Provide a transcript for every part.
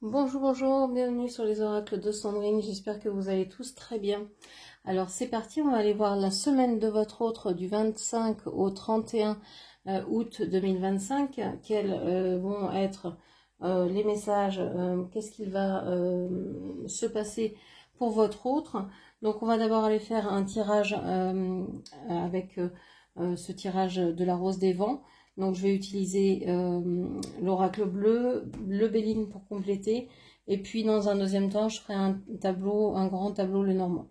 Bonjour, bonjour, bienvenue sur les oracles de Sandrine, j'espère que vous allez tous très bien. Alors c'est parti, on va aller voir la semaine de votre autre du 25 au 31 août 2025, quels vont être les messages, qu'est-ce qu'il va se passer pour votre autre. Donc on va d'abord aller faire un tirage avec ce tirage de la rose des vents. Donc je vais utiliser l'oracle bleu, le Béline pour compléter. Et puis dans un deuxième temps, je ferai un tableau, un grand tableau le normand.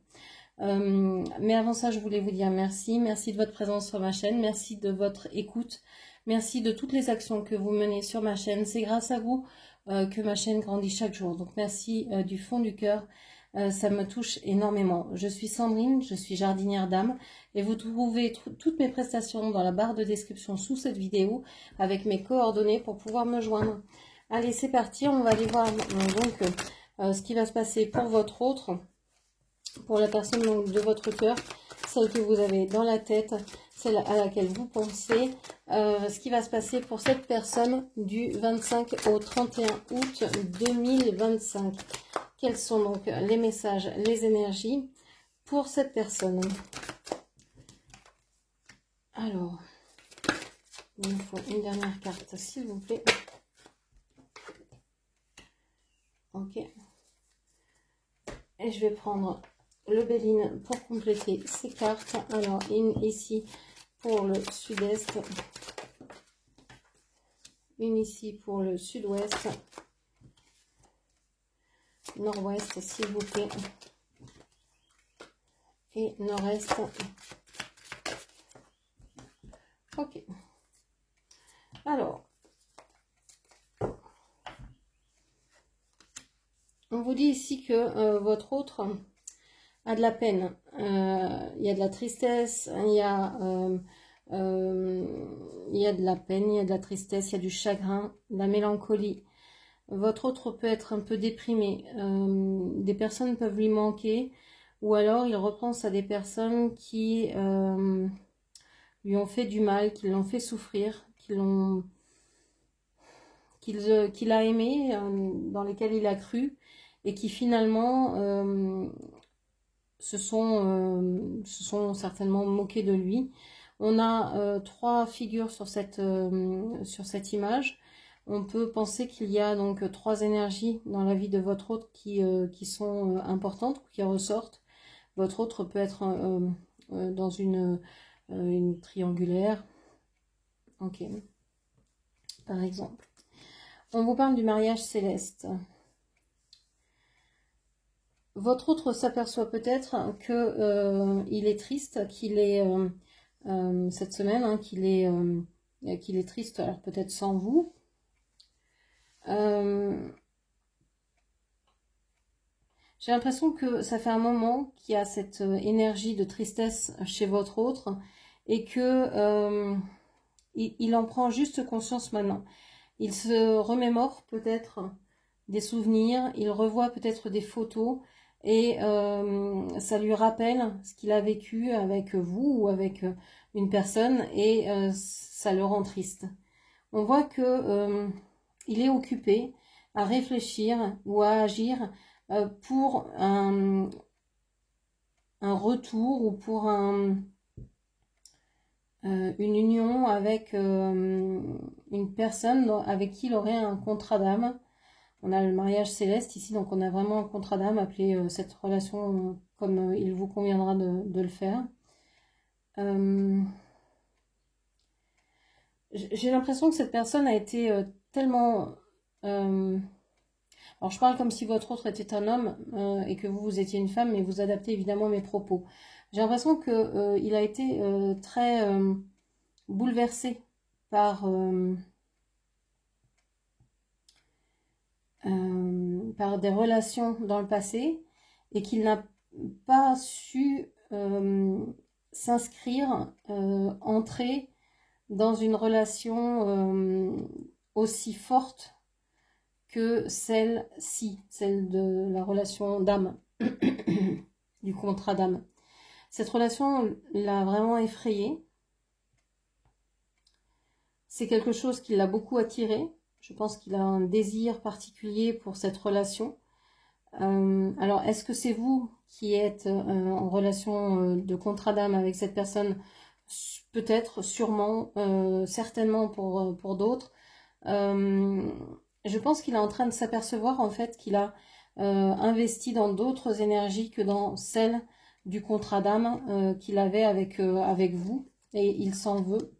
Mais avant ça, je voulais vous dire merci. Merci de votre présence sur ma chaîne. Merci de votre écoute. Merci de toutes les actions que vous menez sur ma chaîne. C'est grâce à vous que ma chaîne grandit chaque jour. Donc merci du fond du cœur. Ça me touche énormément. Je suis Sandrine, je suis jardinière d'âme et vous trouvez toutes mes prestations dans la barre de description sous cette vidéo avec mes coordonnées pour pouvoir me joindre. Allez, c'est parti, on va aller voir donc ce qui va se passer pour votre autre, pour la personne donc, de votre cœur, celle que vous avez dans la tête, celle à laquelle vous pensez, ce qui va se passer pour cette personne du 25 au 31 août 2025. Quels sont donc les messages, les énergies pour cette personne? Alors, il me faut une dernière carte, s'il vous plaît. Ok. Et je vais prendre le Béline pour compléter ces cartes. Alors, une ici pour le sud-est. Une ici pour le sud-ouest. Nord-ouest, s'il vous plaît. Et nord-est. Ok. Alors, on vous dit ici que votre autre a de la peine. Il y a de la tristesse, il y a de la peine, il y a de la tristesse, il y a du chagrin, de la mélancolie. Votre autre peut être un peu déprimé. Des personnes peuvent lui manquer. Ou alors il repense à des personnes qui lui ont fait du mal, qui l'ont fait souffrir, qu'il a aimé, dans lesquels il a cru, et qui finalement se sont certainement moqués de lui. On a trois figures sur cette image. On peut penser qu'il y a donc trois énergies dans la vie de votre autre qui sont importantes, qui ressortent. Votre autre peut être dans une triangulaire, ok, par exemple. On vous parle du mariage céleste. Votre autre s'aperçoit peut-être que il est triste, qu'il est cette semaine, hein, qu'il est triste, alors peut-être sans vous. J'ai l'impression que ça fait un moment qu'il y a cette énergie de tristesse chez votre autre et que il en prend juste conscience maintenant. Il se remémore peut-être des souvenirs, il revoit peut-être des photos et ça lui rappelle ce qu'il a vécu avec vous ou avec une personne et ça le rend triste. On voit que il est occupé à réfléchir ou à agir pour un retour ou pour une union avec une personne avec qui il aurait un contrat d'âme. On a le mariage céleste ici, donc on a vraiment un contrat d'âme, appelez cette relation comme il vous conviendra de le faire. J'ai l'impression que cette personne a été tellement... alors je parle comme si votre autre était un homme et que vous étiez une femme, mais vous adaptez évidemment mes propos. J'ai l'impression qu'il a été très bouleversé par des relations dans le passé et qu'il n'a pas su s'inscrire, entrer dans une relation aussi forte que celle-ci, celle de la relation d'âme, du contrat d'âme. Cette relation l'a vraiment effrayé. C'est quelque chose qui l'a beaucoup attiré. Je pense qu'il a un désir particulier pour cette relation. Alors, est-ce que c'est vous qui êtes en relation de contrat d'âme avec cette personne? Peut-être, sûrement, certainement pour d'autres. Je pense qu'il est en train de s'apercevoir en fait qu'il a investi dans d'autres énergies que dans celles du contrat d'âme qu'il avait avec vous, et il s'en veut.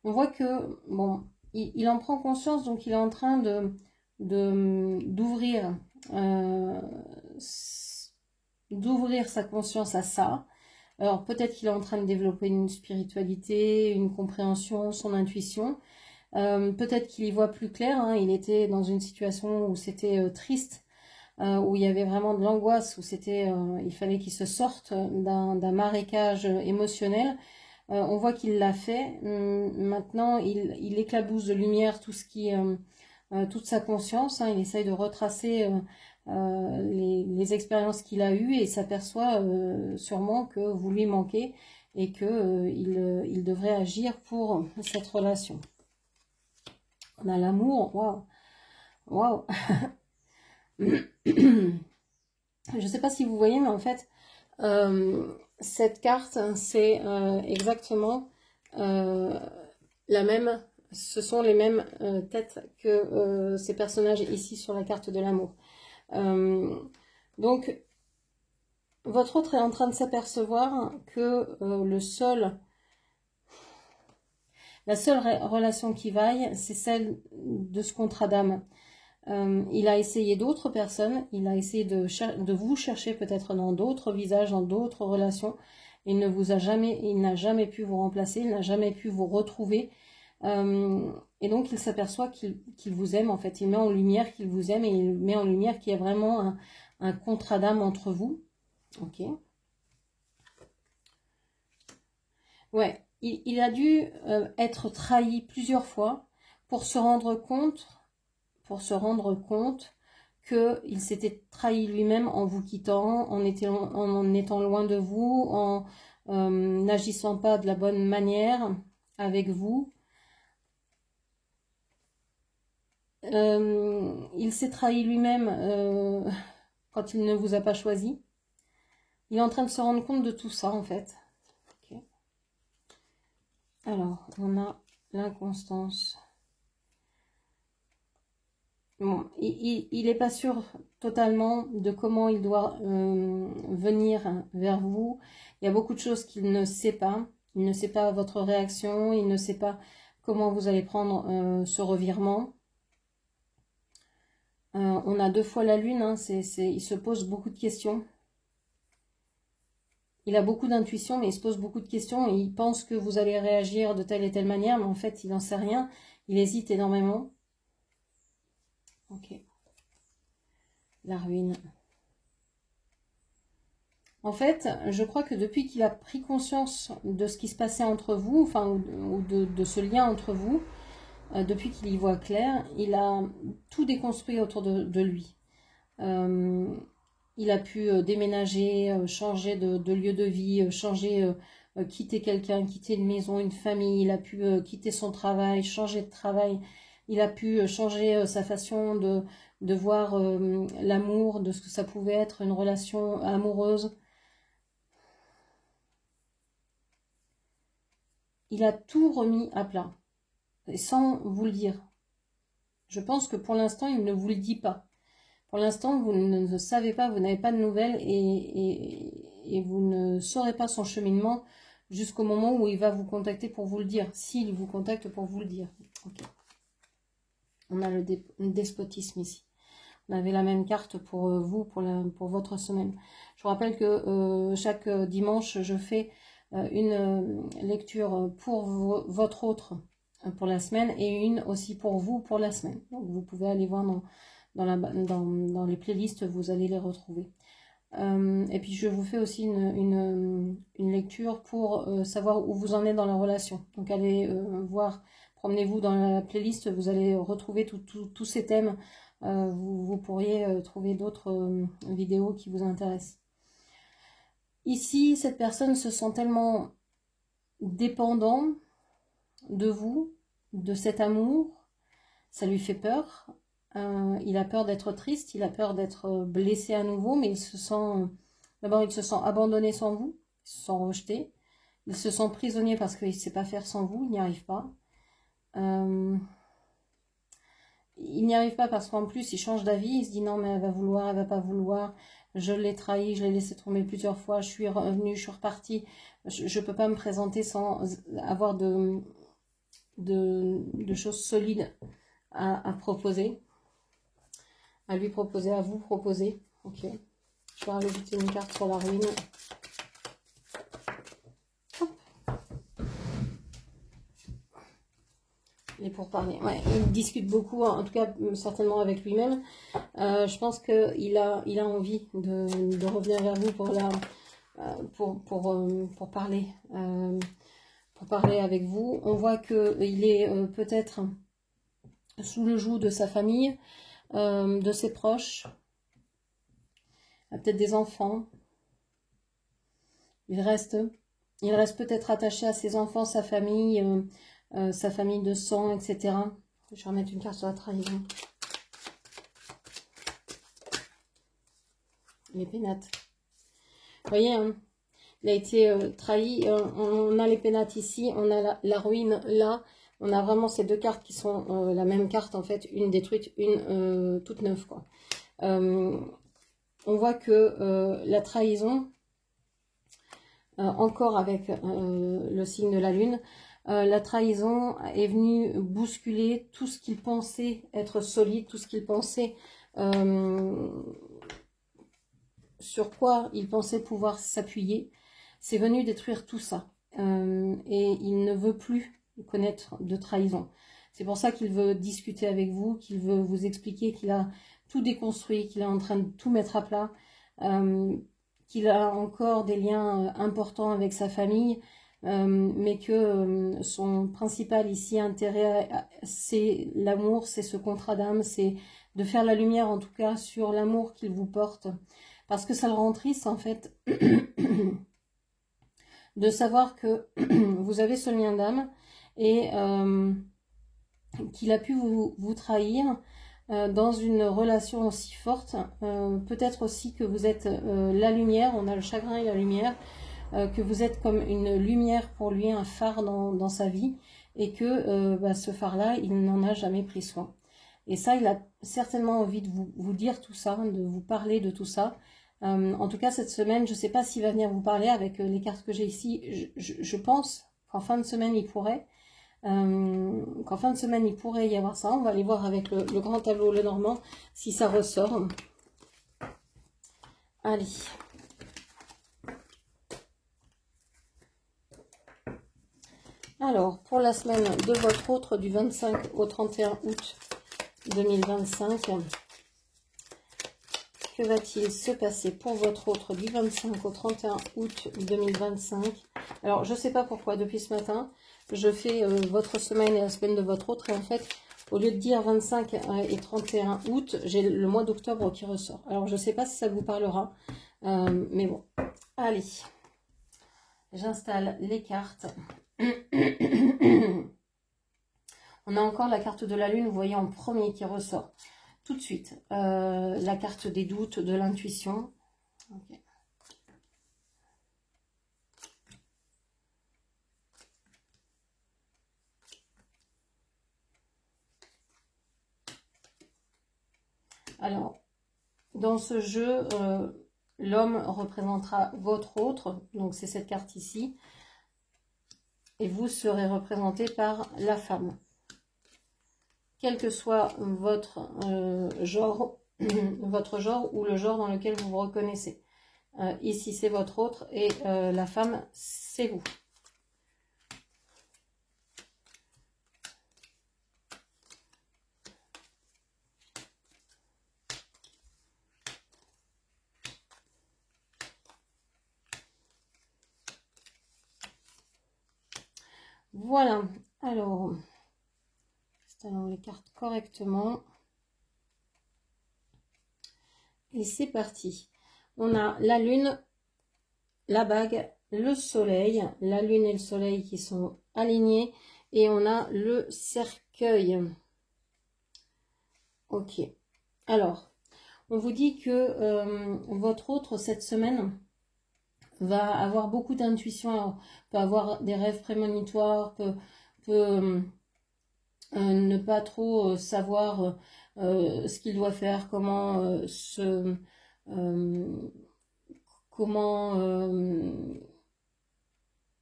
On voit que, bon, il en prend conscience, donc il est en train d'ouvrir sa conscience à ça. Alors peut-être qu'il est en train de développer une spiritualité, une compréhension, son intuition. Peut-être qu'il y voit plus clair, hein. Il était dans une situation où c'était triste, où il y avait vraiment de l'angoisse, où il fallait qu'il se sorte d'un marécage émotionnel. On voit qu'il l'a fait. Maintenant, il éclabousse de lumière toute sa conscience, hein. Il essaye de retracer les expériences qu'il a eues et s'aperçoit sûrement que vous lui manquez et que il devrait agir pour cette relation. On a l'amour, waouh, waouh. Je ne sais pas si vous voyez, mais en fait, cette carte, c'est exactement la même. Ce sont les mêmes têtes que ces personnages ici sur la carte de l'amour. Donc, votre autre est en train de s'apercevoir que la seule relation qui vaille, c'est celle de ce contrat d'âme. Il a essayé d'autres personnes, il a essayé de vous chercher peut-être dans d'autres visages, dans d'autres relations. Il n'a jamais pu vous remplacer, il n'a jamais pu vous retrouver. Et donc il s'aperçoit qu'il vous aime, en fait. Il met en lumière qu'il vous aime et il met en lumière qu'il y a vraiment un contrat d'âme entre vous. Ok. Ouais, il a dû être trahi plusieurs fois pour se rendre compte qu'il s'était trahi lui-même en vous quittant, en étant loin de vous, en n'agissant pas de la bonne manière avec vous. Il s'est trahi lui-même quand il ne vous a pas choisi. Il est en train de se rendre compte de tout ça, en fait. Okay. Alors, on a l'inconstance. Bon, il n'est pas sûr totalement de comment il doit venir vers vous. Il y a beaucoup de choses qu'il ne sait pas. Il ne sait pas votre réaction. Il ne sait pas comment vous allez prendre ce revirement. On a 2 fois la lune. Hein, il se pose beaucoup de questions. Il a beaucoup d'intuition, mais il se pose beaucoup de questions. Et il pense que vous allez réagir de telle et telle manière, mais en fait, il n'en sait rien. Il hésite énormément. Ok. La ruine. En fait, je crois que depuis qu'il a pris conscience de ce qui se passait entre vous, enfin, ou de ce lien entre vous, depuis qu'il y voit clair, il a tout déconstruit autour de lui. Il a pu déménager, changer de lieu de vie, quitter quelqu'un, quitter une maison, une famille. Il a pu quitter son travail, changer de travail. Il a pu changer sa façon de voir l'amour, de ce que ça pouvait être une relation amoureuse. Il a tout remis à plat, et sans vous le dire. Je pense que pour l'instant, il ne vous le dit pas. Pour l'instant, vous ne savez pas, vous n'avez pas de nouvelles et vous ne saurez pas son cheminement jusqu'au moment où il va vous contacter pour vous le dire. S'il vous contacte pour vous le dire. Okay. On a le despotisme ici. On avait la même carte pour vous, pour votre semaine. Je vous rappelle que chaque dimanche, je fais une lecture pour votre autre pour la semaine et une aussi pour vous pour la semaine. Donc vous pouvez aller voir dans les playlists, vous allez les retrouver. Et puis je vous fais aussi une lecture pour savoir où vous en êtes dans la relation. Donc allez voir, promenez-vous dans la playlist, vous allez retrouver tous ces thèmes. Vous pourriez trouver d'autres vidéos qui vous intéressent. Ici, cette personne se sent tellement dépendant de vous, de cet amour, ça lui fait peur. Il a peur d'être triste, il a peur d'être blessé à nouveau, mais il se sent, d'abord il se sent abandonné sans vous, il se sent rejeté, il se sent prisonnier parce qu'il ne sait pas faire sans vous, il n'y arrive pas. Il n'y arrive pas parce qu'en plus il change d'avis, il se dit non mais elle va vouloir, elle va pas vouloir, je l'ai trahi, je l'ai laissé tomber plusieurs fois, je suis revenue, je suis repartie, je peux pas me présenter sans avoir de choses solides à proposer, à lui proposer, à vous proposer. Ok, je vais rajouter une carte sur la ruine. Et pour parler, ouais, il discute beaucoup, en tout cas certainement avec lui-même. Je pense qu'il a envie de revenir vers vous pour parler, avec vous. On voit qu'il est peut-être sous le joug de sa famille, de ses proches, peut-être des enfants. Il reste peut-être attaché à ses enfants, sa famille de sang, etc. Je vais remettre une carte sur la trahison. Les pénates. Vous voyez, hein, il a été trahi. On a les pénates ici, on a la ruine là. On a vraiment ces deux cartes qui sont la même carte en fait, une détruite, une toute neuve, quoi. On voit que la trahison, encore avec le signe de la lune, la trahison est venue bousculer tout ce qu'il pensait être solide, tout ce qu'il pensait, sur quoi il pensait pouvoir s'appuyer. C'est venu détruire tout ça. Et il ne veut plus connaître de trahison. C'est pour ça qu'il veut discuter avec vous, qu'il veut vous expliquer qu'il a tout déconstruit, qu'il est en train de tout mettre à plat, qu'il a encore des liens importants avec sa famille, mais que son principal ici intérêt, c'est l'amour, c'est ce contrat d'âme, c'est de faire la lumière en tout cas sur l'amour qu'il vous porte, parce que ça le rend triste en fait de savoir que vous avez ce lien d'âme et qu'il a pu vous trahir dans une relation aussi forte. Peut-être aussi que vous êtes la lumière, on a le chagrin et la lumière, que vous êtes comme une lumière pour lui, un phare dans sa vie, et que ce phare-là, il n'en a jamais pris soin. Et ça, il a certainement envie de vous dire tout ça, de vous parler de tout ça. En tout cas, cette semaine, je ne sais pas s'il va venir vous parler avec les cartes que j'ai ici. Je pense qu'en fin de semaine, il pourrait. Qu'en fin de semaine, il pourrait y avoir ça. On va aller voir avec le grand tableau Lenormand si ça ressort. Allez. Alors, pour la semaine de votre autre, du 25 au 31 août 2025, que va-t-il se passer pour votre autre du 25 au 31 août 2025? Alors, je ne sais pas pourquoi, depuis ce matin, je fais votre semaine et la semaine de votre autre. Et en fait, au lieu de dire 25 et 31 août, j'ai le mois d'octobre qui ressort. Alors, je ne sais pas si ça vous parlera. Mais bon, allez. J'installe les cartes. On a encore la carte de la lune, vous voyez, en premier qui ressort. Tout de suite, la carte des doutes, de l'intuition. Okay. Alors, dans ce jeu, l'homme représentera votre autre, donc c'est cette carte ici. Et vous serez représenté par la femme. Quel que soit votre genre, ou le genre dans lequel vous vous reconnaissez. Ici, c'est votre autre et la femme, c'est vous. Voilà. Alors, installons les cartes correctement. Et c'est parti. On a la lune, la bague, le soleil, la lune et le soleil qui sont alignés. Et on a le cercueil. Ok. Alors, on vous dit que votre autre, cette semaine, va avoir beaucoup d'intuition, peut avoir des rêves prémonitoires, peut ne pas trop savoir ce qu'il doit faire, comment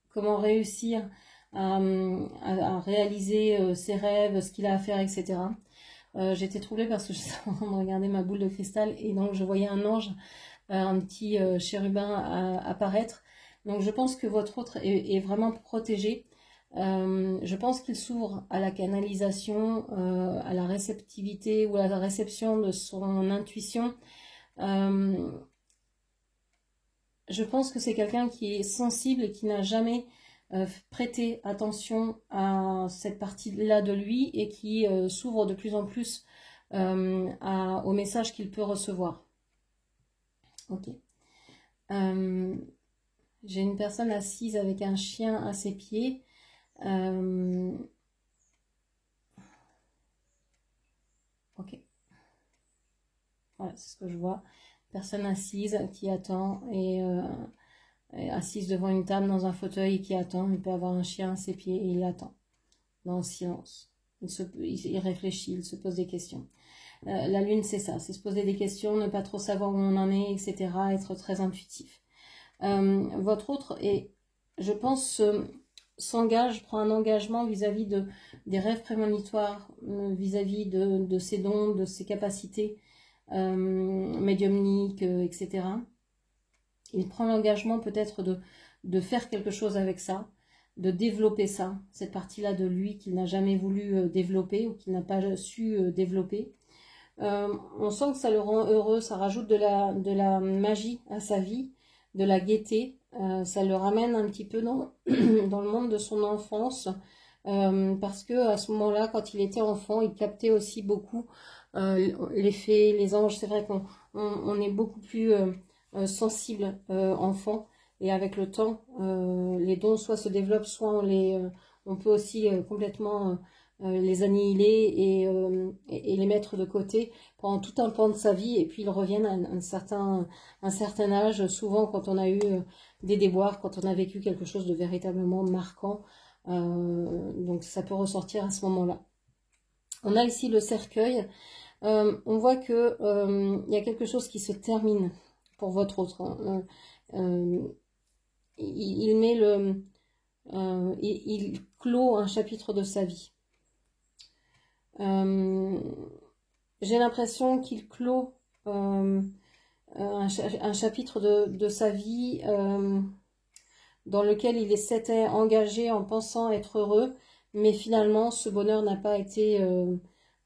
comment réussir à réaliser ses rêves, ce qu'il a à faire, etc. J'étais troublée parce que j'étais en train de regarder ma boule de cristal et donc je voyais un ange, un petit chérubin apparaître. Donc je pense que votre autre est vraiment protégé. Je pense qu'il s'ouvre à la canalisation, à la réceptivité ou à la réception de son intuition. Je pense que c'est quelqu'un qui est sensible et qui n'a jamais prêté attention à cette partie-là de lui et qui s'ouvre de plus en plus au message qu'il peut recevoir. Ok. J'ai une personne assise avec un chien à ses pieds. Ok. Voilà, c'est ce que je vois. Personne assise qui attend et assise devant une table dans un fauteuil et qui attend. Il peut avoir un chien à ses pieds et il attend dans le silence. Il réfléchit, il se pose des questions. La lune, c'est ça, c'est se poser des questions, ne pas trop savoir où on en est, etc. Être très intuitif. Votre autre est, je pense, prend un engagement vis-à-vis des rêves prémonitoires, vis-à-vis de ses dons, de ses capacités médiumniques, etc. Il prend l'engagement peut-être de faire quelque chose avec ça, de développer ça, cette partie-là de lui qu'il n'a jamais voulu développer ou qu'il n'a pas su développer. On sent que ça le rend heureux, ça rajoute de la magie à sa vie, de la gaieté, ça le ramène un petit peu dans le monde de son enfance, parce que à ce moment-là, quand il était enfant, il captait aussi beaucoup les fées, les anges. C'est vrai qu'on est beaucoup plus sensible enfant, et avec le temps, les dons soit se développent, soit on peut aussi complètement les annihiler et les mettre de côté pendant tout un pan de sa vie, et puis ils reviennent à un certain âge, souvent quand on a eu des déboires, quand on a vécu quelque chose de véritablement marquant. Donc ça peut ressortir à ce moment-là. On a ici le cercueil. On voit que il y a quelque chose qui se termine pour votre autre. Il met il clôt un chapitre de sa vie. J'ai l'impression qu'il clôt un chapitre de sa vie dans lequel il s'était engagé en pensant être heureux, mais finalement ce bonheur n'a pas été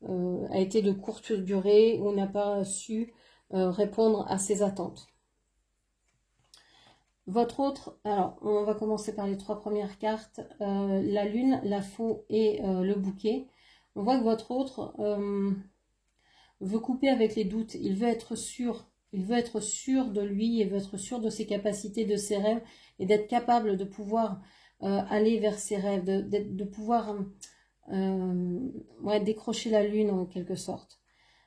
a été de courte durée ou n'a pas su répondre à ses attentes. Votre autre, alors on va commencer par les trois premières cartes, la lune, la faux et le bouquet. On voit que votre autre veut couper avec les doutes, il veut être sûr de lui, il veut être sûr de ses capacités, de ses rêves, et d'être capable de pouvoir aller vers ses rêves, de pouvoir décrocher la lune en quelque sorte.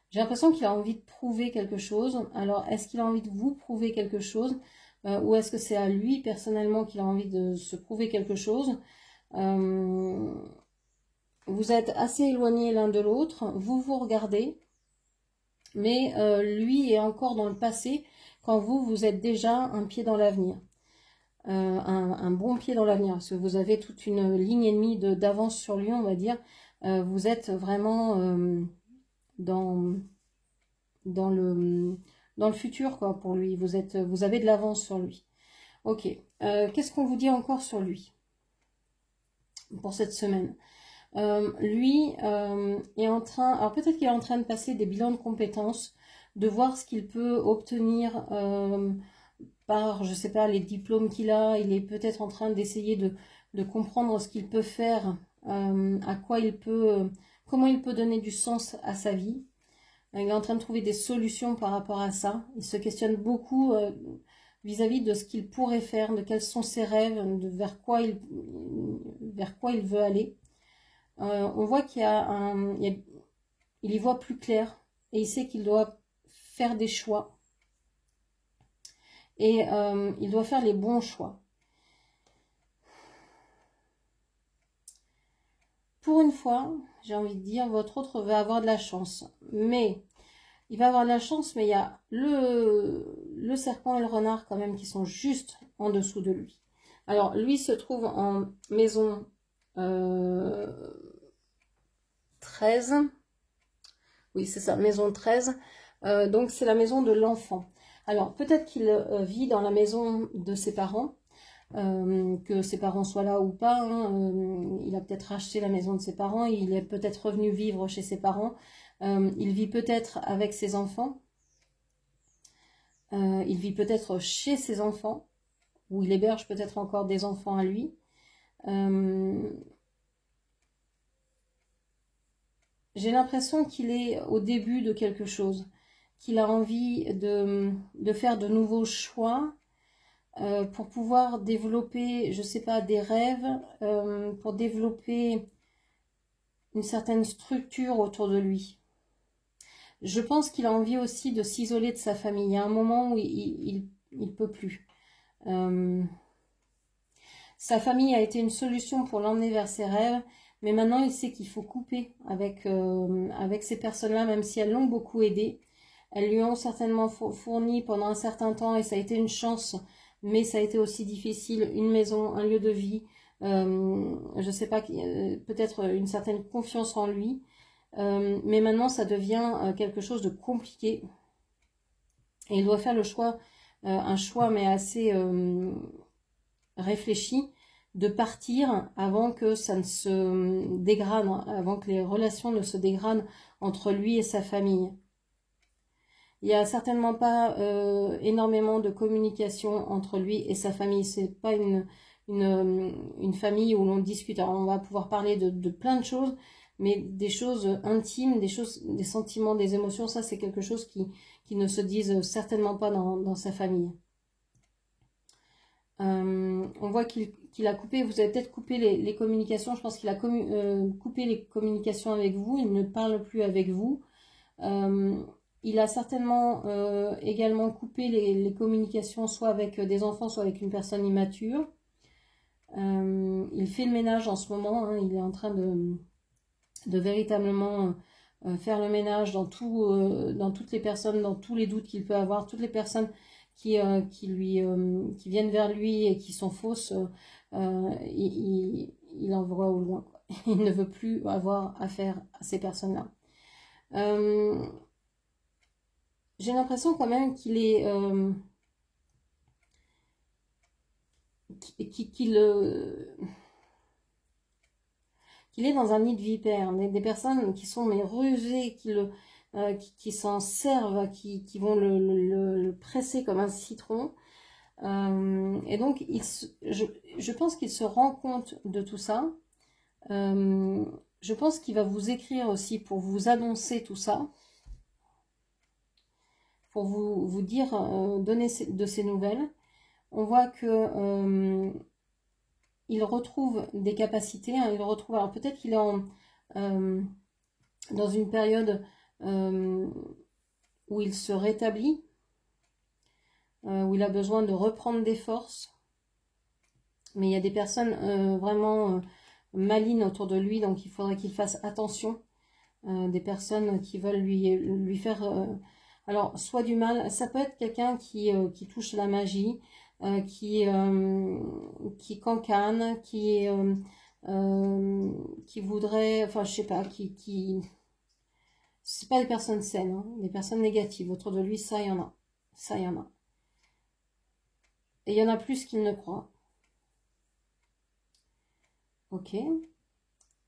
J'ai l'impression qu'il a envie de prouver quelque chose. Alors, est-ce qu'il a envie de vous prouver quelque chose ou est-ce que c'est à lui personnellement qu'il a envie de se prouver quelque chose? Vous êtes assez éloignés l'un de l'autre, vous vous regardez, mais lui est encore dans le passé quand vous êtes déjà un pied dans l'avenir. Un bon pied dans l'avenir, parce que vous avez toute une ligne et demie d'avance sur lui, on va dire. Vous êtes vraiment dans le futur, quoi, pour lui. Vous avez de l'avance sur lui. Ok. Qu'est-ce qu'on vous dit encore sur lui pour cette semaine? Lui est en train, alors peut-être qu'il est en train de passer des bilans de compétences, de voir ce qu'il peut obtenir par, je sais pas, les diplômes qu'il a. Il est peut-être en train d'essayer de comprendre ce qu'il peut faire, à quoi il peut, comment il peut donner du sens à sa vie. Il est en train de trouver des solutions par rapport à ça. Il se questionne beaucoup vis-à-vis de ce qu'il pourrait faire, de quels sont ses rêves, vers quoi il veut aller. On voit qu'il y a il y voit plus clair. et il sait qu'il doit faire des choix. Et il doit faire les bons choix. Pour une fois, j'ai envie de dire, votre autre va avoir de la chance. Mais, il va avoir de la chance, mais il y a le serpent et le renard quand même qui sont juste en dessous de lui. Alors, lui se trouve en maison 13. Oui, c'est ça, maison 13. Donc, c'est la maison de l'enfant. Alors, peut-être qu'il vit dans la maison de ses parents. Que ses parents soient là ou pas, hein, il a peut-être racheté la maison de ses parents, il est peut-être revenu vivre chez ses parents, il vit peut-être avec ses enfants, il vit peut-être chez ses enfants, ou il héberge peut-être encore des enfants à lui. J'ai l'impression qu'il est au début de quelque chose, qu'il a envie de faire de nouveaux choix, pour pouvoir développer, je sais pas, des rêves, pour développer une certaine structure autour de lui. Je pense qu'il a envie aussi de s'isoler de sa famille. Il y a un moment où il peut plus. Sa famille a été une solution pour l'emmener vers ses rêves, mais maintenant il sait qu'il faut couper avec ces personnes-là, même si elles l'ont beaucoup aidé. Elles lui ont certainement fourni pendant un certain temps, et ça a été une chance, mais ça a été aussi difficile, une maison, un lieu de vie, je sais pas, peut-être une certaine confiance en lui, mais maintenant ça devient quelque chose de compliqué, et il doit faire le choix, un choix mais assez réfléchi, de partir avant que ça ne se dégrade, avant que les relations ne se dégradent entre lui et sa famille. Il n'y a certainement pas énormément de communication entre lui et sa famille. C'est pas une famille où l'on discute. Alors on va pouvoir parler de plein de choses, mais des choses intimes, des sentiments, des émotions, ça c'est quelque chose qui ne se disent certainement pas dans sa famille. On voit qu'il a coupé, vous avez peut-être coupé les communications, je pense qu'il a coupé les communications avec vous, il ne parle plus avec vous. Il a certainement également coupé les communications soit avec des enfants, soit avec une personne immature. Il fait le ménage en ce moment, hein, il est en train de véritablement faire le ménage dans toutes les personnes, dans tous les doutes qu'il peut avoir, toutes les personnes qui viennent vers lui et qui sont fausses, il envoie au loin, quoi. Il ne veut plus avoir affaire à ces personnes-là. J'ai l'impression quand même qu'il est qu'il est dans un nid de vipères, des personnes qui sont mais rusées, qui s'en servent, qui vont le presser comme un citron. Et donc, je pense qu'il se rend compte de tout ça. Je pense qu'il va vous écrire aussi pour vous annoncer tout ça, pour vous dire, donner de ses nouvelles. On voit que il retrouve des capacités, hein, il retrouve, alors peut-être qu'il est dans une période où il se rétablit, où il a besoin de reprendre des forces, mais il y a des personnes vraiment malignes autour de lui, donc il faudrait qu'il fasse attention, des personnes qui veulent lui faire, alors soit du mal, ça peut être quelqu'un qui touche la magie, qui cancane, qui voudrait, enfin je sais pas, c'est pas des personnes saines, hein, des personnes négatives autour de lui, ça il y en a, ça il y en a, et il y en a plus qu'il ne croit. Ok,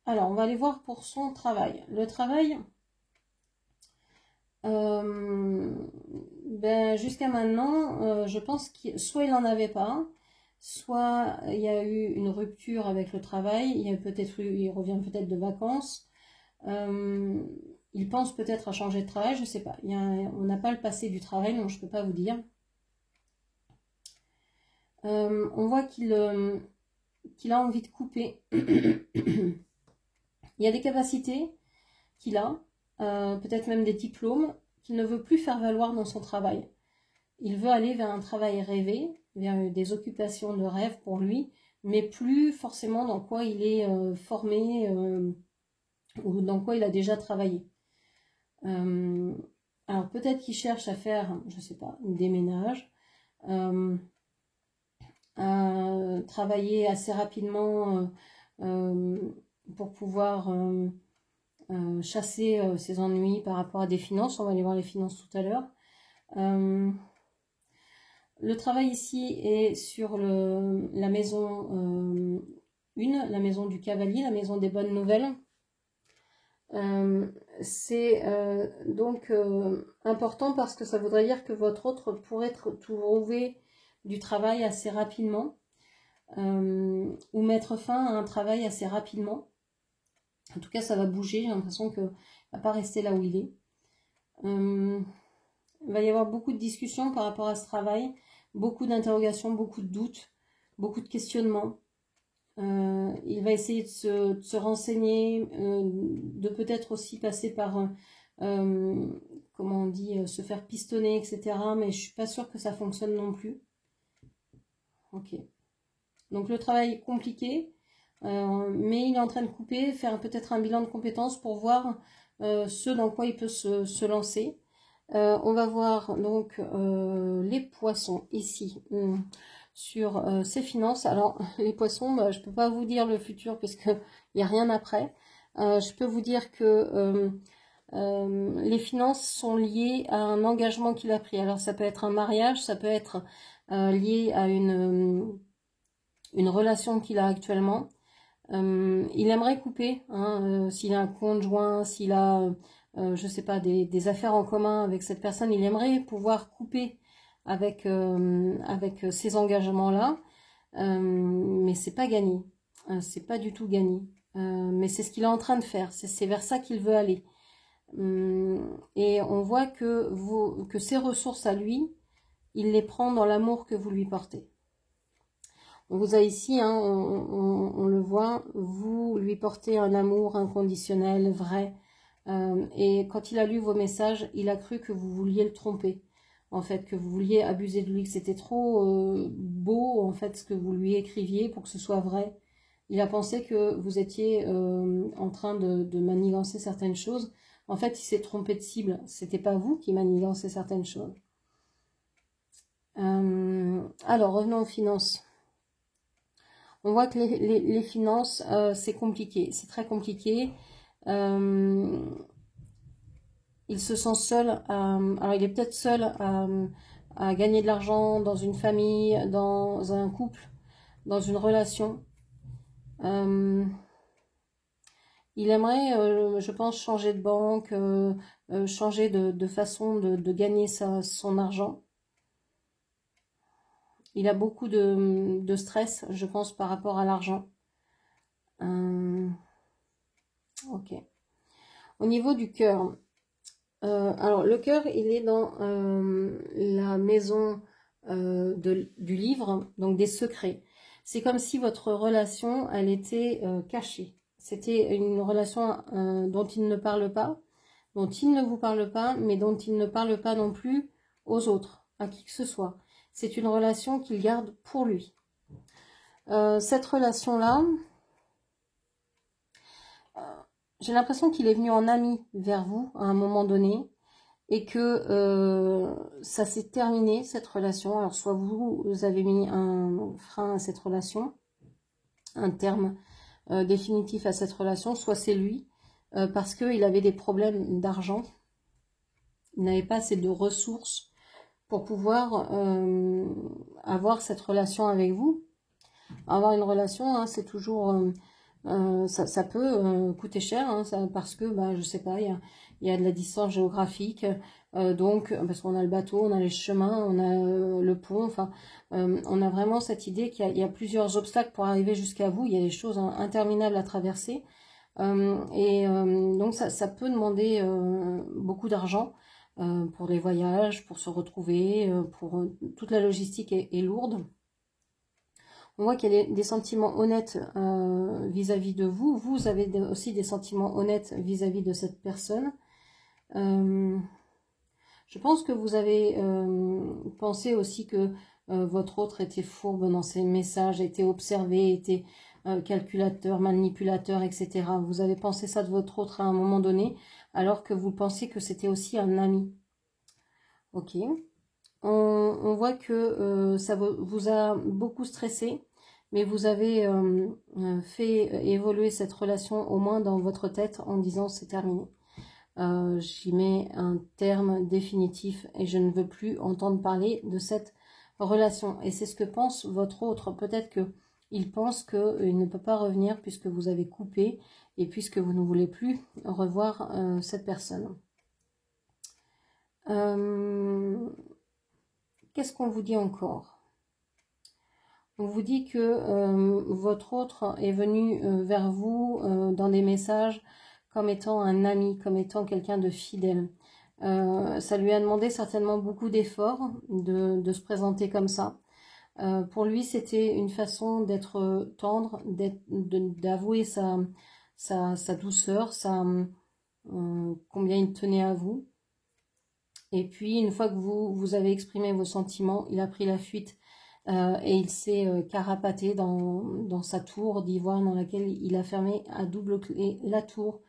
alors on va aller voir pour son travail. Le travail, ben, jusqu'à maintenant, je pense que soit il n'en avait pas, soit il y a eu une rupture avec le travail, il revient peut-être de vacances, il pense peut-être à changer de travail, je ne sais pas. On n'a pas le passé du travail, donc je ne peux pas vous dire. On voit qu'il a envie de couper. Il y a des capacités qu'il a, peut-être même des diplômes qu'il ne veut plus faire valoir dans son travail. Il veut aller vers un travail rêvé, vers des occupations de rêve pour lui, mais plus forcément dans quoi il est formé ou dans quoi il a déjà travaillé. Alors peut-être qu'il cherche à faire, je sais pas, des ménages, à travailler assez rapidement pour pouvoir chasser ses ennuis par rapport à des finances. On va aller voir les finances tout à l'heure. Le travail ici est sur la maison 1, la maison du cavalier, la maison des bonnes nouvelles. C'est donc important parce que ça voudrait dire que votre autre pourrait trouver du travail assez rapidement ou mettre fin à un travail assez rapidement. En tout cas, ça va bouger. J'ai l'impression qu'il ne va pas rester là où il est. Il va y avoir beaucoup de discussions par rapport à ce travail, beaucoup d'interrogations, beaucoup de doutes, beaucoup de questionnements. Il va essayer de se renseigner, de peut-être aussi passer par, comment on dit, se faire pistonner, etc. Mais je suis pas sûre que ça fonctionne non plus. Ok. Donc le travail est compliqué, mais il est en train de couper, faire peut-être un bilan de compétences pour voir ce dans quoi il peut se lancer. On va voir donc les poissons ici. Sur ses finances. Alors, les poissons, bah, je ne peux pas vous dire le futur puisqu'il n'y a rien après. Je peux vous dire que les finances sont liées à un engagement qu'il a pris. Alors, ça peut être un mariage, ça peut être lié à une relation qu'il a actuellement. Il aimerait couper, hein, s'il a un conjoint, s'il a, je sais pas, des affaires en commun avec cette personne, il aimerait pouvoir couper avec ces engagements-là, mais c'est pas gagné, c'est pas du tout gagné, mais c'est ce qu'il est en train de faire, c'est vers ça qu'il veut aller. Et on voit que ses ressources à lui, il les prend dans l'amour que vous lui portez. On vous a ici, hein, on le voit, vous lui portez un amour inconditionnel, vrai, et quand il a lu vos messages, il a cru que vous vouliez le tromper. En fait, que vous vouliez abuser de lui, que c'était trop beau, en fait, ce que vous lui écriviez pour que ce soit vrai. Il a pensé que vous étiez en train de manigancer certaines choses. En fait, il s'est trompé de cible. C'était pas vous qui manigancez certaines choses. Alors, revenons aux finances. On voit que les finances, c'est compliqué. C'est très compliqué. Il se sent seul, alors il est peut-être seul à gagner de l'argent dans une famille, dans un couple, dans une relation. Il aimerait, je pense, changer de banque, changer de façon de gagner son argent. Il a beaucoup de stress, je pense, par rapport à l'argent. Ok. Au niveau du cœur, alors le cœur, il est dans la maison du livre, donc des secrets. C'est comme si votre relation, elle était cachée. C'était une relation dont il ne parle pas, dont il ne vous parle pas, mais dont il ne parle pas non plus aux autres, à qui que ce soit. C'est une relation qu'il garde pour lui. Cette relation-là, j'ai l'impression qu'il est venu en ami vers vous à un moment donné et que ça s'est terminé, cette relation. Alors, soit vous avez mis un frein à cette relation, un terme définitif à cette relation, soit c'est lui, parce qu'il avait des problèmes d'argent. Il n'avait pas assez de ressources pour pouvoir avoir cette relation avec vous. Avoir une relation, hein, c'est toujours... ça peut coûter cher, hein, parce que, bah, je sais pas, il y a de la distance géographique, donc, parce qu'on a le bateau, on a les chemins, on a le pont, enfin, on a vraiment cette idée qu'il y a plusieurs obstacles pour arriver jusqu'à vous, il y a des choses interminables à traverser, donc ça peut demander beaucoup d'argent pour les voyages, pour se retrouver, pour toute la logistique est lourde. On voit qu'il y a des sentiments honnêtes vis-à-vis de vous. Vous avez aussi des sentiments honnêtes vis-à-vis de cette personne. Je pense que vous avez pensé aussi que votre autre était fourbe dans ses messages, était observé, était calculateur, manipulateur, etc. Vous avez pensé ça de votre autre à un moment donné, alors que vous pensiez que c'était aussi un ami. Ok. On voit que ça vous a beaucoup stressé, mais vous avez fait évoluer cette relation au moins dans votre tête en disant c'est terminé. J'y mets un terme définitif et je ne veux plus entendre parler de cette relation. Et c'est ce que pense votre autre. Peut-être qu'il pense qu'il ne peut pas revenir puisque vous avez coupé et puisque vous ne voulez plus revoir cette personne. Qu'est-ce qu'on vous dit encore? On vous dit que votre autre est venu vers vous dans des messages comme étant un ami, comme étant quelqu'un de fidèle. Ça lui a demandé certainement beaucoup d'efforts de se présenter comme ça. Pour lui, c'était une façon d'être tendre, d'avouer sa douceur, combien il tenait à vous. Et puis, une fois que vous avez exprimé vos sentiments, il a pris la fuite et il s'est carapaté dans sa tour d'ivoire dans laquelle il a fermé à double clé la tour.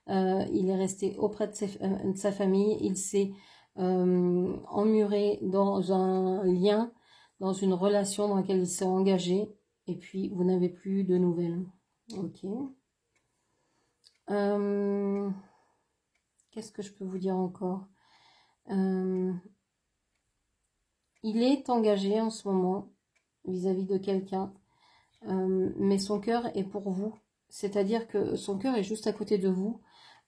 Il est resté auprès de sa famille. Il s'est emmuré dans un lien, dans une relation dans laquelle il s'est engagé. Et puis, vous n'avez plus de nouvelles. Ok. Qu'est-ce que je peux vous dire encore? Il est engagé en ce moment vis-à-vis de quelqu'un, mais son cœur est pour vous. C'est-à-dire que son cœur est juste à côté de vous.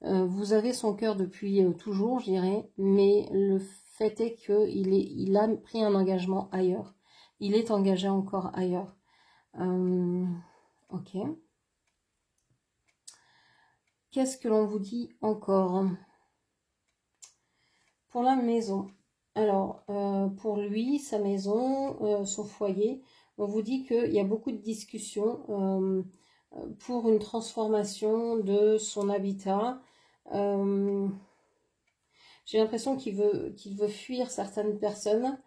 Vous avez son cœur depuis toujours, je dirais, mais le fait est qu'il a pris un engagement ailleurs. Il est engagé encore ailleurs. Ok. Qu'est-ce que l'on vous dit encore? Pour la maison. Alors, pour lui, sa maison, son foyer, on vous dit qu'il y a beaucoup de discussions pour une transformation de son habitat. J'ai l'impression qu'il veut fuir certaines personnes.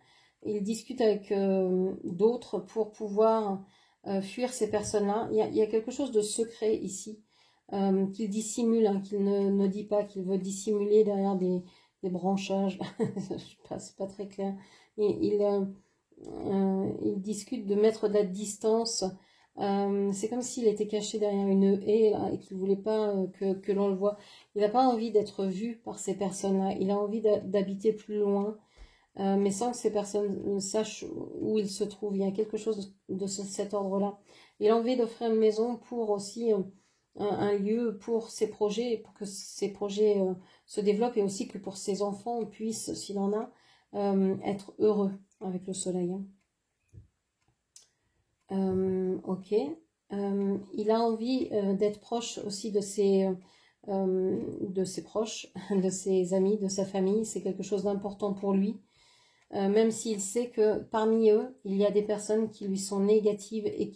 Il discute avec d'autres pour pouvoir fuir ces personnes-là. Il y a quelque chose de secret ici qu'il dissimule, hein, qu'il ne dit pas, qu'il veut dissimuler derrière des branchages. C'est pas très clair. Il discute de mettre de la distance. C'est comme s'il était caché derrière une haie là, et qu'il ne voulait pas que l'on le voit. Il n'a pas envie d'être vu par ces personnes-là. Il a envie d'habiter plus loin, mais sans que ces personnes sachent où il se trouve. Il y a quelque chose de cet ordre-là. Il a envie d'offrir une maison pour aussi un lieu pour ses projets, pour que ses projets se développent et aussi que pour ses enfants puissent, s'il en a, être heureux avec le soleil. Ok. Il a envie d'être proche aussi de ses proches, de ses amis, de sa famille. C'est quelque chose d'important pour lui. Même s'il sait que parmi eux, il y a des personnes qui lui sont négatives et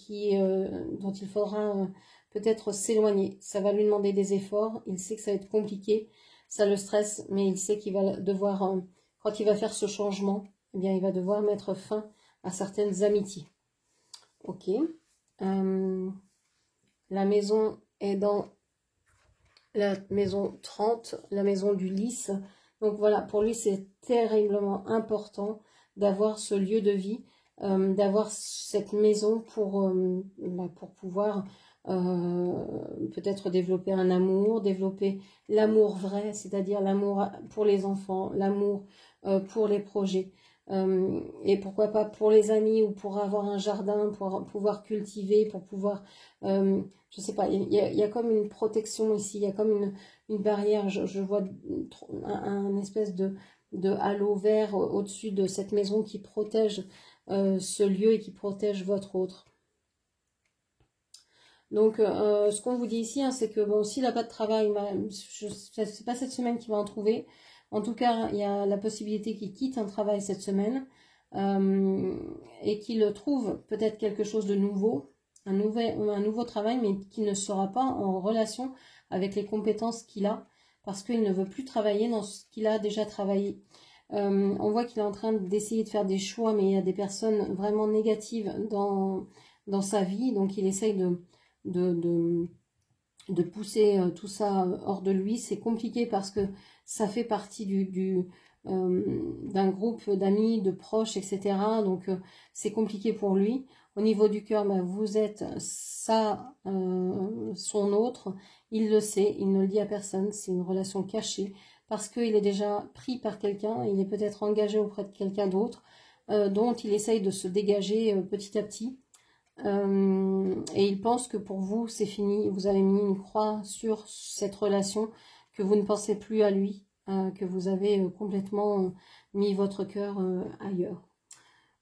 dont il faudra peut-être s'éloigner. Ça va lui demander des efforts. Il sait que ça va être compliqué. Ça le stresse, mais il sait qu'il va devoir, quand il va faire ce changement, eh bien, il va devoir mettre fin à certaines amitiés. Ok. La maison est dans la maison 30, la maison du lys. Donc voilà, pour lui, c'est terriblement important d'avoir ce lieu de vie, d'avoir cette maison pour pouvoir peut-être développer un amour, développer l'amour vrai, c'est-à-dire l'amour pour les enfants, l'amour pour les projets. Et pourquoi pas pour les amis ou pour avoir un jardin, pour pouvoir cultiver, pour pouvoir, je sais pas, il y a comme une protection ici, il y a comme une barrière, je vois un espèce de halo vert au-dessus de cette maison qui protège ce lieu et qui protège votre autre. Donc, ce qu'on vous dit ici, hein, c'est que bon, s'il n'a pas de travail, c'est pas cette semaine qu'il va en trouver. En tout cas, il y a la possibilité qu'il quitte un travail cette semaine et qu'il trouve peut-être quelque chose de nouveau, un nouveau travail, mais qui ne sera pas en relation avec les compétences qu'il a. parce qu'il ne veut plus travailler dans ce qu'il a déjà travaillé. On voit qu'il est en train d'essayer de faire des choix, mais il y a des personnes vraiment négatives dans sa vie, donc il essaye de pousser tout ça hors de lui. C'est compliqué parce que ça fait partie d'un groupe d'amis, de proches, etc. Donc c'est compliqué pour lui. Au niveau du cœur, ben, vous êtes son autre. Il le sait, il ne le dit à personne. C'est une relation cachée parce qu'il est déjà pris par quelqu'un. Il est peut-être engagé auprès de quelqu'un d'autre dont il essaye de se dégager petit à petit. Et il pense que pour vous, c'est fini. Vous avez mis une croix sur cette relation, que vous ne pensez plus à lui, que vous avez complètement mis votre cœur ailleurs.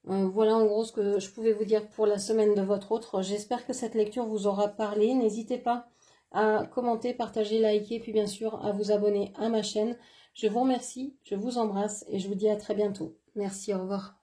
Voilà en gros ce que je pouvais vous dire pour la semaine de votre autre. J'espère que cette lecture vous aura parlé. N'hésitez pas à commenter, partager, liker, puis bien sûr à vous abonner à ma chaîne. Je vous remercie, je vous embrasse et je vous dis à très bientôt. Merci, au revoir.